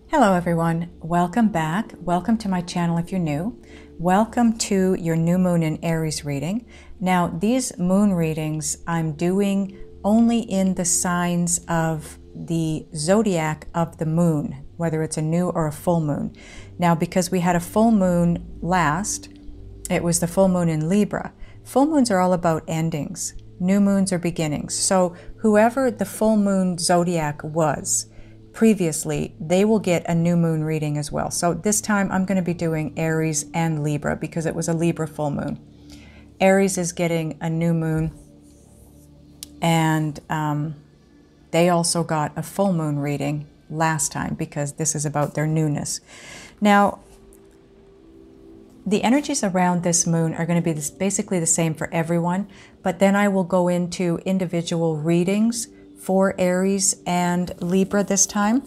Hello everyone, welcome back. Welcome to my channel if you're new. Welcome to your new moon in Aries reading. Now these moon readings I'm doing only in the signs of the zodiac of the moon, whether it's a new or a full moon. Now because we had a full moon last, it was the full moon in Libra. Full moons are all about endings. New moons are beginnings. So whoever the full moon zodiac was, previously, they will get a new moon reading as well. So this time I'm going to be doing Aries and Libra because it was a Libra full moon. Aries is getting a new moon, and they also got a full moon reading last time because this is about their newness. Now, the energies around this moon are going to be basically the same for everyone, but then I will go into individual readings for Aries and Libra this time.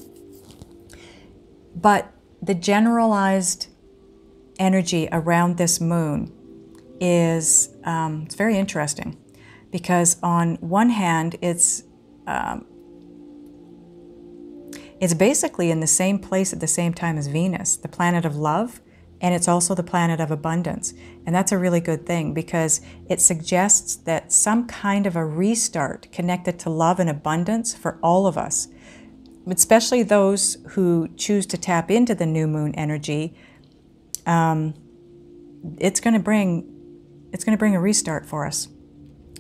But the generalized energy around this moon is it's very interesting because on one hand it's basically in the same place at the same time as Venus, the planet of love, and it's also the planet of abundance. And that's a really good thing because it suggests that some kind of a restart connected to love and abundance for all of us, especially those who choose to tap into the new moon energy. It's going to bring a restart for us.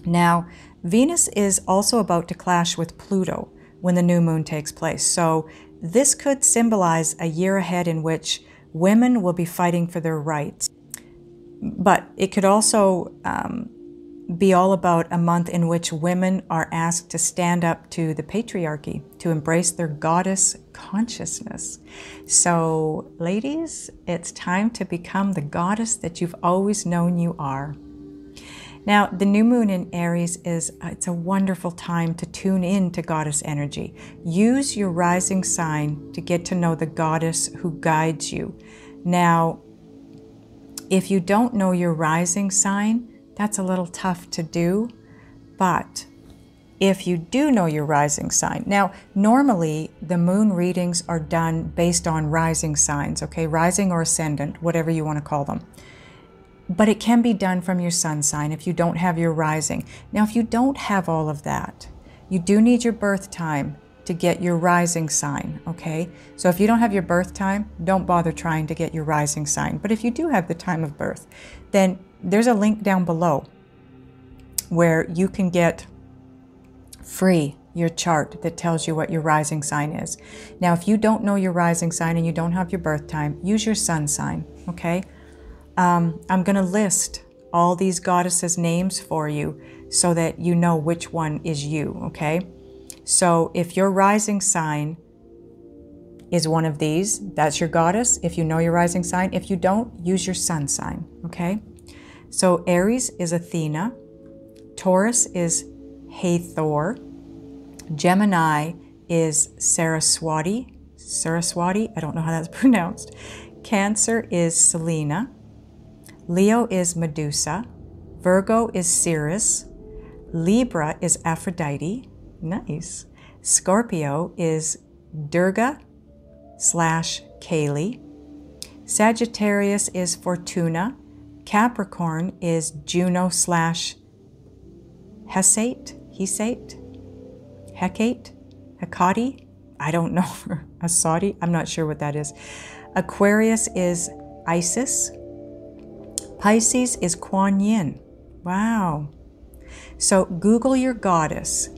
Now, Venus is also about to clash with Pluto when the new moon takes place. So this could symbolize a year ahead in which women will be fighting for their rights. But it could also be all about a month in which women are asked to stand up to the patriarchy, to embrace their goddess consciousness. So, ladies, it's time to become the goddess that you've always known you are. Now, the new moon in Aries it's a wonderful time to tune in to goddess energy. Use your rising sign to get to know the goddess who guides you. Now, if you don't know your rising sign, that's a little tough to do. But if you do know your rising sign, now, normally the moon readings are done based on rising signs, okay? Rising or ascendant, whatever you want to call them. But it can be done from your sun sign if you don't have your rising. Now, if you don't have all of that, you do need your birth time to get your rising sign, okay? So if you don't have your birth time, don't bother trying to get your rising sign. But if you do have the time of birth, then there's a link down below where you can get free your chart that tells you what your rising sign is. Now, if you don't know your rising sign and you don't have your birth time, use your sun sign, okay? I'm going to list all these goddesses' names for you so that you know which one is you, okay? So if your rising sign is one of these, that's your goddess. If you know your rising sign, if you don't, use your sun sign, okay? So Aries is Athena, Taurus is Hathor, Gemini is Saraswati, I don't know how that's pronounced, Cancer is Selena, Leo is Medusa, Virgo is Ceres, Libra is Aphrodite, nice. Scorpio is Durga / Kali, Sagittarius is Fortuna, Capricorn is Juno / Hecate, Hecate, I don't know, Asadi, I'm not sure what that is. Aquarius is Isis, Pisces is Kuan Yin. Wow. So Google your goddess,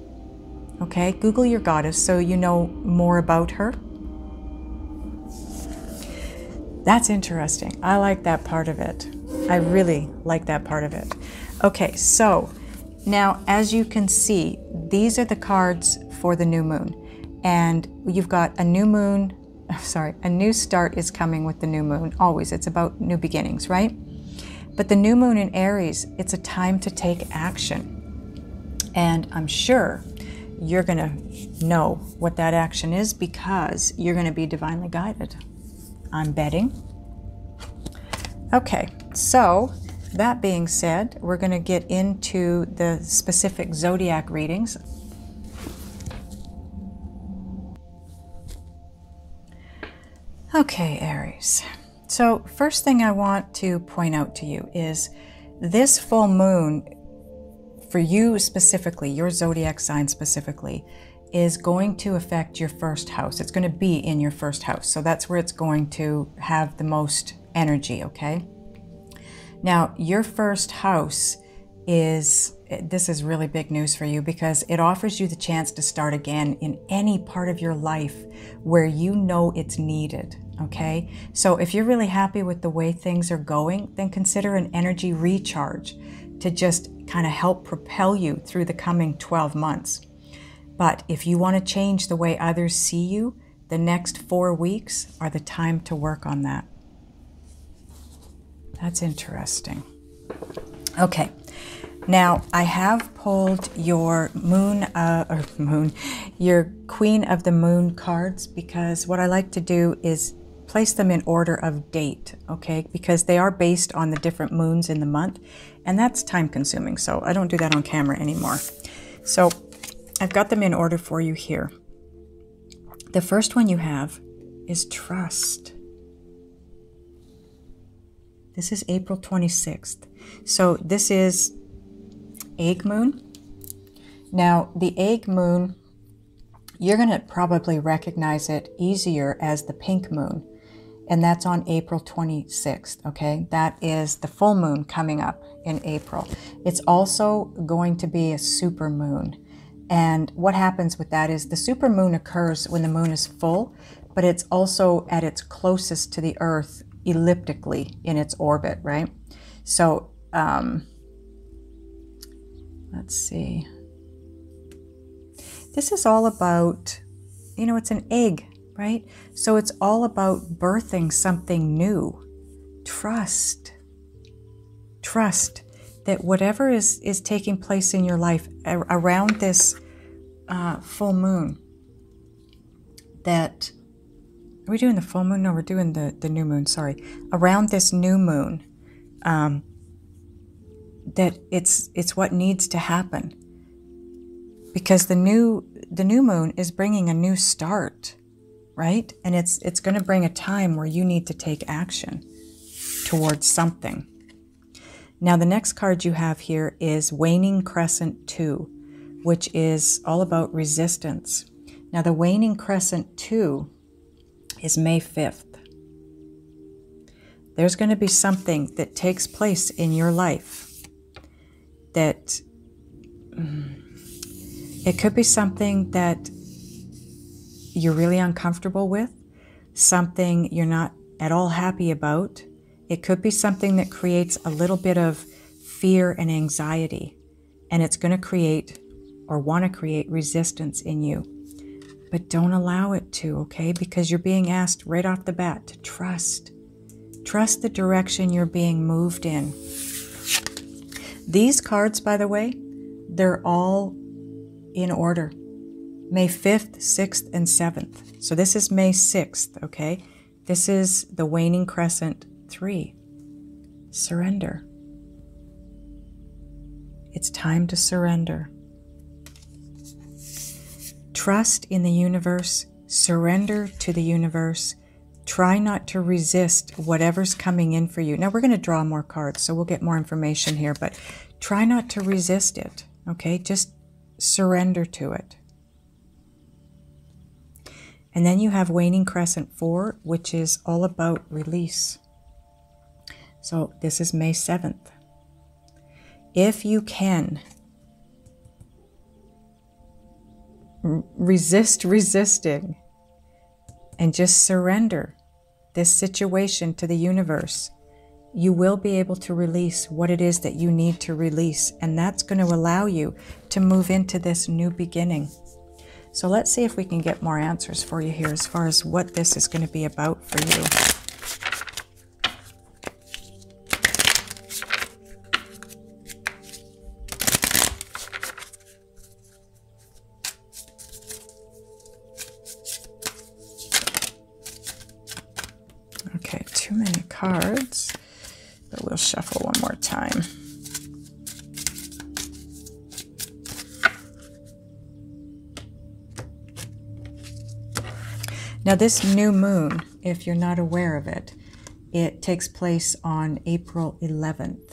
okay? Google your goddess so you know more about her. That's interesting. I like that part of it. I really like that part of it. Okay, so now as you can see, these are the cards for the new moon. And you've got a new moon, a new start is coming with the new moon. Always, it's about new beginnings, right? But the new moon in Aries, it's a time to take action. And I'm sure you're going to know what that action is because you're going to be divinely guided. I'm betting. Okay, so that being said, we're going to get into the specific zodiac readings. Okay, Aries. So first thing I want to point out to you is this full moon, for you specifically, your zodiac sign specifically, is going to affect your first house. It's going to be in your first house. So that's where it's going to have the most energy, okay? Now, your first house this is really big news for you because it offers you the chance to start again in any part of your life where you know it's needed, okay? So if you're really happy with the way things are going, then consider an energy recharge to just kind of help propel you through the coming 12 months. But if you want to change the way others see you, the next 4 weeks are the time to work on that. That's interesting. Okay, now I have pulled your your Queen of the Moon cards because what I like to do is place them in order of date, okay? Because they are based on the different moons in the month, and that's time consuming, so I don't do that on camera anymore. So I've got them in order for you here. The first one you have is trust. This is April 26th. So this is egg moon. Now, the egg moon, you're going to probably recognize it easier as the pink moon. And that's on April 26th, okay? That is the full moon coming up in April. It's also going to be a super moon. And what happens with that is the super moon occurs when the moon is full, but it's also at its closest to the Earth elliptically in its orbit, right? So, let's see. This is all about, you know, it's an egg, right? So it's all about birthing something new. Trust. Trust that whatever is taking place in your life around this full moon, that, are we doing the full moon? No, we're doing the new moon, sorry. Around this new moon, that it's what needs to happen. Because the new moon is bringing a new start, right? And it's going to bring a time where you need to take action towards something. Now, the next card you have here is Waning Crescent 2, which is all about resistance. Now, the Waning Crescent 2 is May 5th. There's going to be something that takes place in your life that it could be something that you're really uncomfortable with, something you're not at all happy about. It could be something that creates a little bit of fear and anxiety, and it's going to create or want to create resistance in you. But don't allow it to, okay? Because you're being asked right off the bat to trust. Trust the direction you're being moved in. These cards, by the way, they're all in order. May 5th, 6th, and 7th. So this is May 6th, okay? This is the Waning Crescent 3. Surrender. It's time to surrender. Trust in the universe. Surrender to the universe. Try not to resist whatever's coming in for you. Now, we're going to draw more cards, so we'll get more information here, but try not to resist it, okay? Just surrender to it. And then you have Waning Crescent 4, which is all about release. So this is May 7th. If you can, resist resisting and just surrender this situation to the universe, you will be able to release what it is that you need to release. And that's going to allow you to move into this new beginning. So let's see if we can get more answers for you here as far as what this is going to be about for you. Okay, too many cards, but we'll shuffle one more time. Now this new moon, if you're not aware of it, it takes place on April 11th.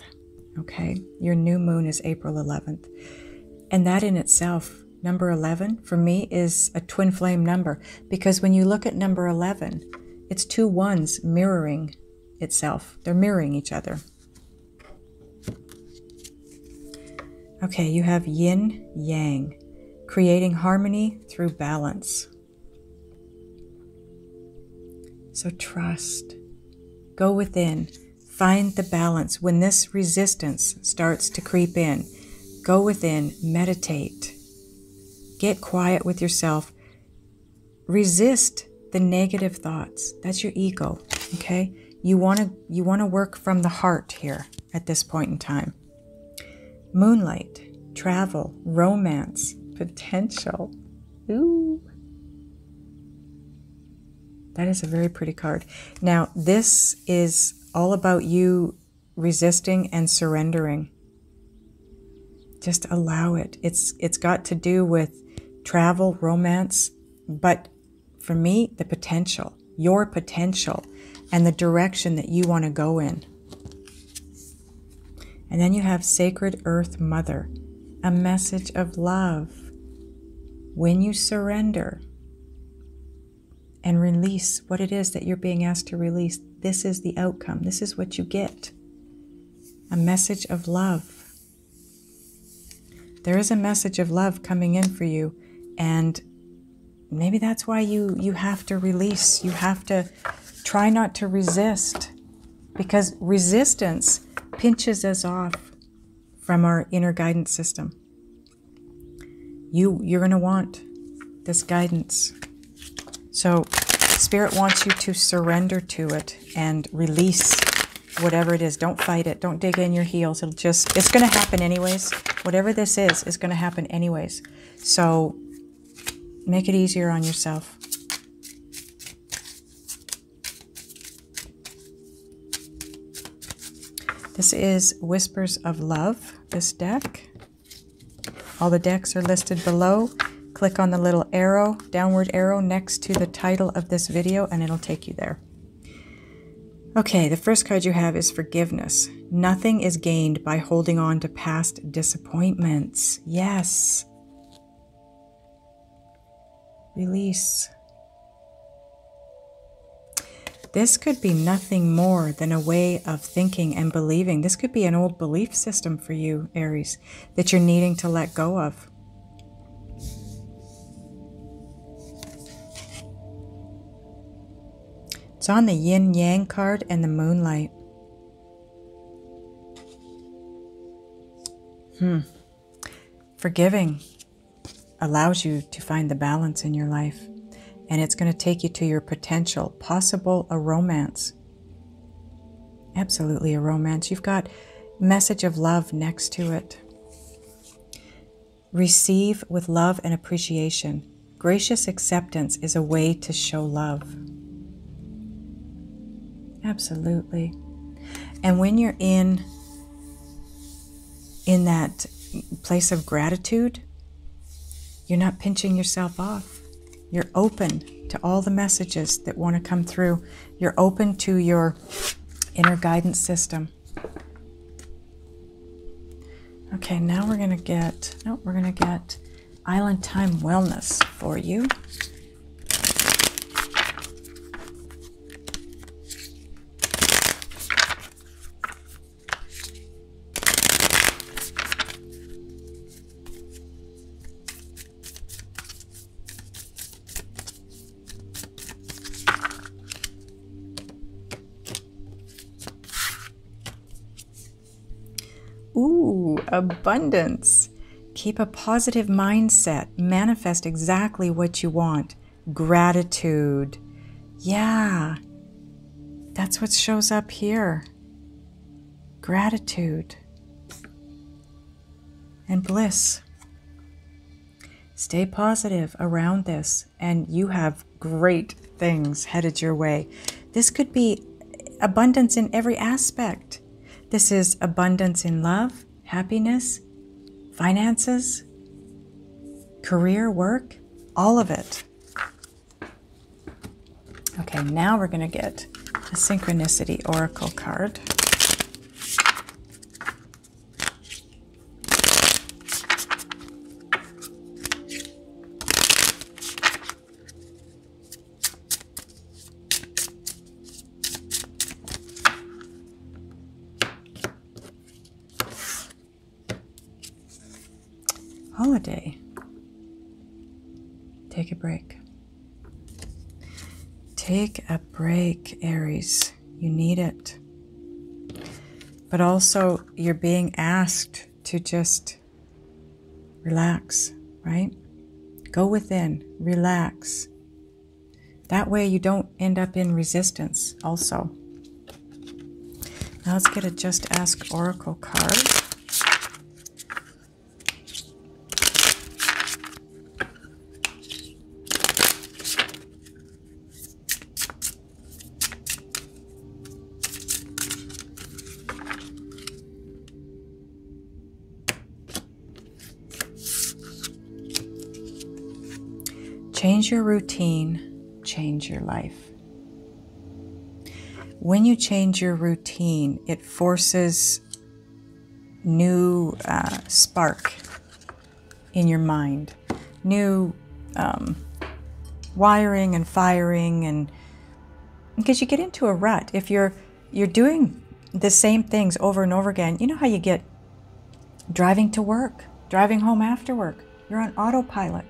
Okay, your new moon is April 11th. And that in itself, number 11, for me, is a twin flame number. Because when you look at number 11, it's two ones mirroring itself. They're mirroring each other. Okay, you have yin, yang, creating harmony through balance. So trust. Go within. Find the balance. When this resistance starts to creep in, go within, meditate. Get quiet with yourself. Resist the negative thoughts. That's your ego, okay? You want to work from the heart here at this point in time. Moonlight, travel, romance, potential. Ooh. That is a very pretty card. Now, this is all about you resisting and surrendering. Just allow it. It's got to do with travel, romance, but for me, the potential, your potential, and the direction that you want to go in. And then you have Sacred Earth Mother, a message of love. When you surrender and release what it is that you're being asked to release, this is the outcome. This is what you get. A message of love. There is a message of love coming in for you, and maybe that's why you have to release. You have to try not to resist, because resistance pinches us off from our inner guidance system. You're going to want this guidance. So Spirit wants you to surrender to it and release whatever it is. Don't fight it. Don't dig in your heels. It's going to happen anyways. Whatever this is going to happen anyways. So make it easier on yourself. This is Whispers of Love, this deck. All the decks are listed below. Click on the little arrow, downward arrow next to the title of this video, and it'll take you there. Okay, the first card you have is Forgiveness. Nothing is gained by holding on to past disappointments. Yes. Release. This could be nothing more than a way of thinking and believing. This could be an old belief system for you, Aries, that you're needing to let go of. It's on the Yin Yang card and the Moonlight. Forgiving allows you to find the balance in your life. And it's going to take you to your potential, possible a romance. Absolutely a romance. You've got message of love next to it. Receive with love and appreciation. Gracious acceptance is a way to show love. Absolutely. And when you're in that place of gratitude, you're not pinching yourself off. You're open to all the messages that want to come through. You're open to your inner guidance system. Okay, now we're going to get Island Time Wellness for you. Ooh, abundance. Keep a positive mindset. Manifest exactly what you want. Gratitude. Yeah, that's what shows up here. Gratitude. And bliss. Stay positive around this, and you have great things headed your way. This could be abundance in every aspect. This is abundance in love, happiness, finances, career, work, all of it. Okay, now we're going to get a Synchronicity Oracle card. Holiday. Take a break. Take a break, Aries. You need it. But also, you're being asked to just relax, right? Go within, relax. That way you don't end up in resistance also. Now let's get a Just Ask Oracle card. Change your routine, change your life. When you change your routine, it forces new spark in your mind, new wiring and firing, and because you get into a rut. If you're doing the same things over and over again, you know how you get driving to work, driving home after work. You're on autopilot.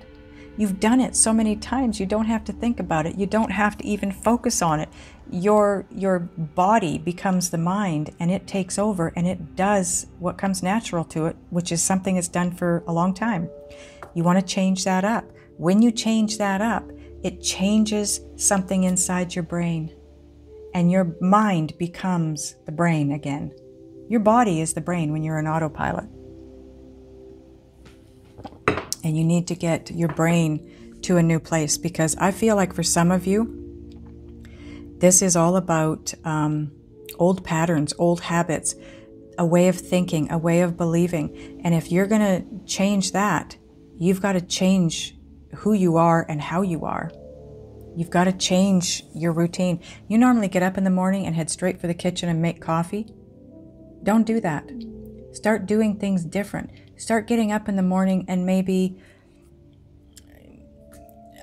You've done it so many times, you don't have to think about it. You don't have to even focus on it. Your body becomes the mind, and it takes over, and it does what comes natural to it, which is something it's done for a long time. You want to change that up. When you change that up, it changes something inside your brain, and your mind becomes the brain again. Your body is the brain when you're in autopilot. And you need to get your brain to a new place, because I feel like for some of you, this is all about old patterns, old habits, a way of thinking, a way of believing. And if you're going to change that, you've got to change who you are and how you are. You've got to change your routine. You normally get up in the morning and head straight for the kitchen and make coffee. Don't do that. Start doing things different. Start getting up in the morning and maybe,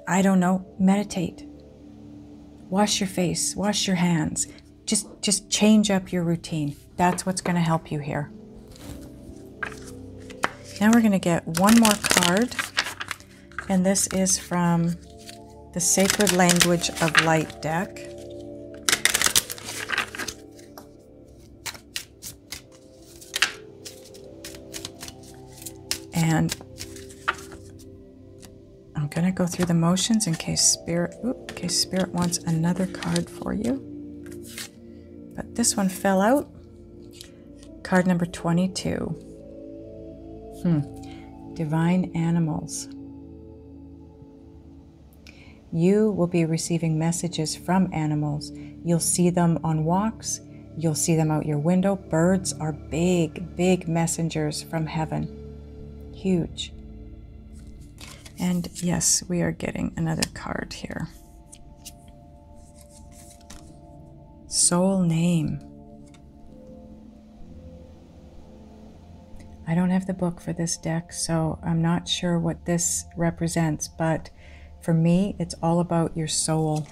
I don't know, meditate. Wash your face, wash your hands. Just change up your routine. That's what's going to help you here. Now we're going to get one more card, and this is from the Sacred Language of Light deck. And I'm going to go through the motions in case Spirit wants another card for you. But this one fell out. Card number 22. Divine Animals. You will be receiving messages from animals. You'll see them on walks. You'll see them out your window. Birds are big, big messengers from heaven. Huge. And yes, we are getting another card here. Soul name. I don't have the book for this deck, so I'm not sure what this represents, but for me, it's all about your soul.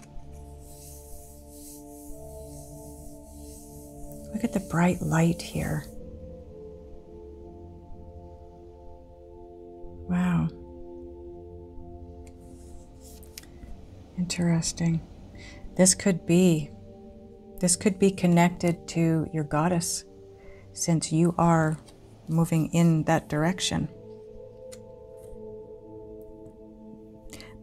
Look at the bright light here. Wow. Interesting. This could be connected to your goddess, since you are moving in that direction.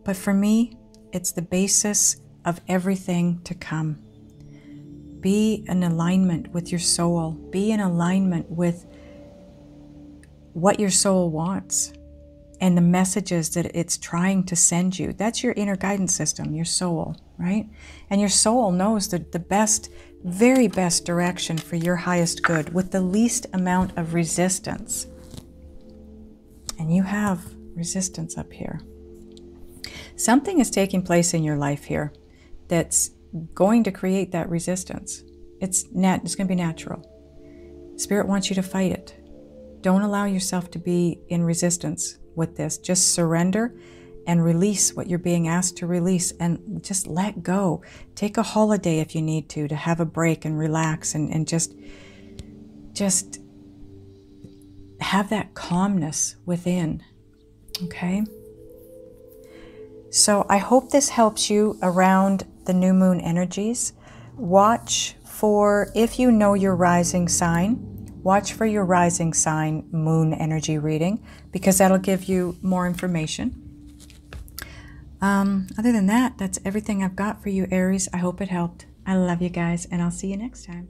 But for me, it's the basis of everything to come. Be in alignment with your soul. Be in alignment with what your soul wants and the messages that it's trying to send you. That's your inner guidance system, your soul, right? And your soul knows the best, very best direction for your highest good with the least amount of resistance. And you have resistance up here. Something is taking place in your life here that's going to create that resistance. It's going to be natural. Spirit wants you to fight it. Don't allow yourself to be in resistance with this. Just surrender and release what you're being asked to release, and just let go. Take a holiday if you need to have a break and relax, and just have that calmness within. Okay? So I hope this helps you around the new moon energies. Watch for, if you know your rising sign, watch for your rising sign moon energy reading, because that'll give you more information. Other than that, that's everything I've got for you, Aries. I hope it helped. I love you guys, and I'll see you next time.